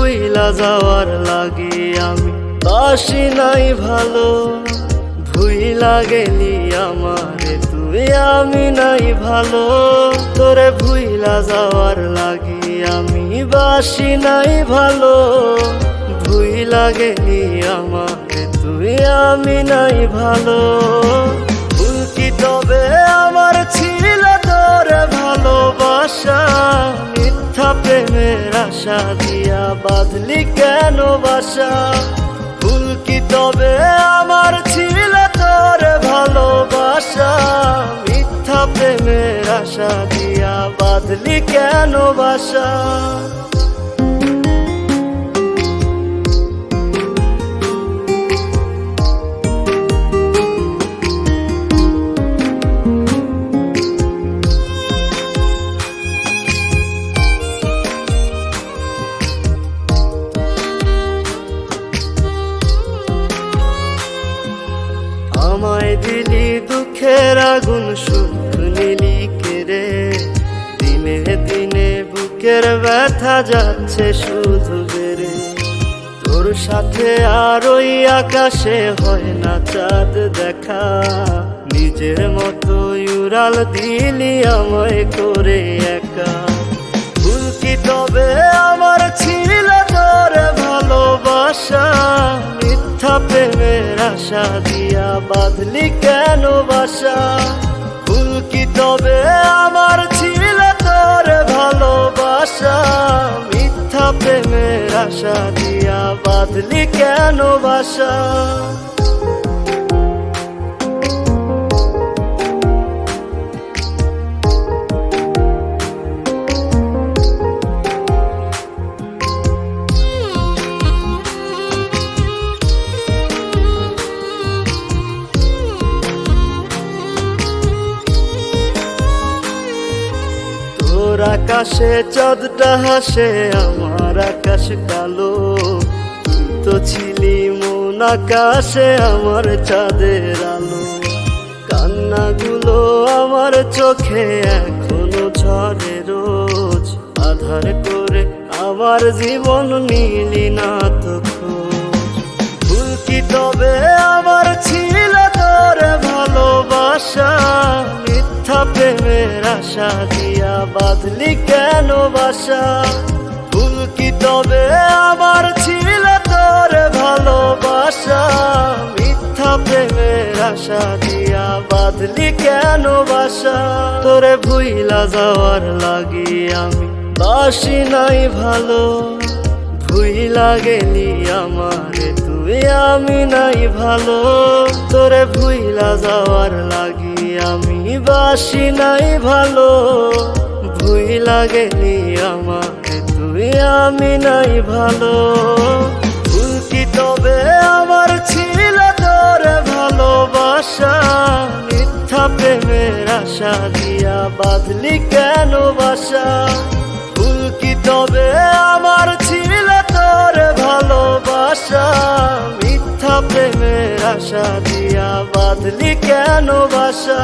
ভুইলা যাওয়ার লাগি আমি বাসি নাই ভালো। ভুইলা গেলি আমারে তুই আমি নাই ভালো। তোরে ভুইলা যাওয়ার লাগি আমি বাসি নাই ভালো। ভুইলা গেলি আমারে তুই আমি নাই ভালো। ভুল কি তবে আমার ছিল তোরে ভালোবাসা? মিথ্যা প্রেমের আশা দিয়া বাঁধলি কেন বাসা? ভুল কি তবে আমার ছিল তোরে ভালোবাসা? মিথ্যা প্রেমের আশা দিয়া বাঁধলি কেন বাসা? আমায় দিলি দুঃখের আগুন সুখ নিলি কেড়ে। দিনে দিনে বুকের ব্যথা যাচ্ছে শুধু বেড়ে। তোর সাথে আর ওই আকাশে হয় না চাঁদ দেখা। নিজের মতো উড়াল দিলি আমায় করে একা। ভুল কি তবে আমার ছিল তোরে ভালোবাসা? মিথ্যা প্রেমের আশা দিয়া বাঁধলি কেন বাসা? ভুল কি তবে আমার ছিল তোরে ভালোবাসা? মিথ্যা প্রেমের আশা দিয়া বাঁধলি কেন বাসা? তোর আকাশে চাঁদটা হাসে, আমার আকাশ কালো। তুই তো ছিলি মন আকাশে আমার চাঁদের আলো। কান্নাগুলো আমার চোখে এখনো ঝরে রোজ। আধার করে আমার জীবন নিলি না তো খোঁজ। ভুল কি তবে আমার ছিল তোরে ভালোবাসা? মিথ্যা প্রেমের আশা দিয়া বাঁধলি কেন বাসা? ভুল কি তবে আমার ছিল তোরে ভালোবাসা? মিথ্যা প্রেমের আশা দিয়া বাঁধলি কেন বাসা? তোরে ভুইলা যাওয়ার লাগি আমি বাসি নাই ভালো। ভুইলা গেলি আমারে তুই আমি নাই ভালো। তোরে ভুইলা যাওয়ার লাগি আমি বাসি নাই ভালো। ভুইলা গেলি আমারে তুই আমি নাই ভালো। ভুল কি তবে আমার ছিল তোরে ভালোবাসা? মিথ্যা প্রেমের আশা দিয়া বাঁধলি কেন বাসা? ভুল কি তবে আমার ছিল তোরে ভালোবাসা? মিথ্যা প্রেমের আশা দিয়া বাঁধলি কেন বাসা?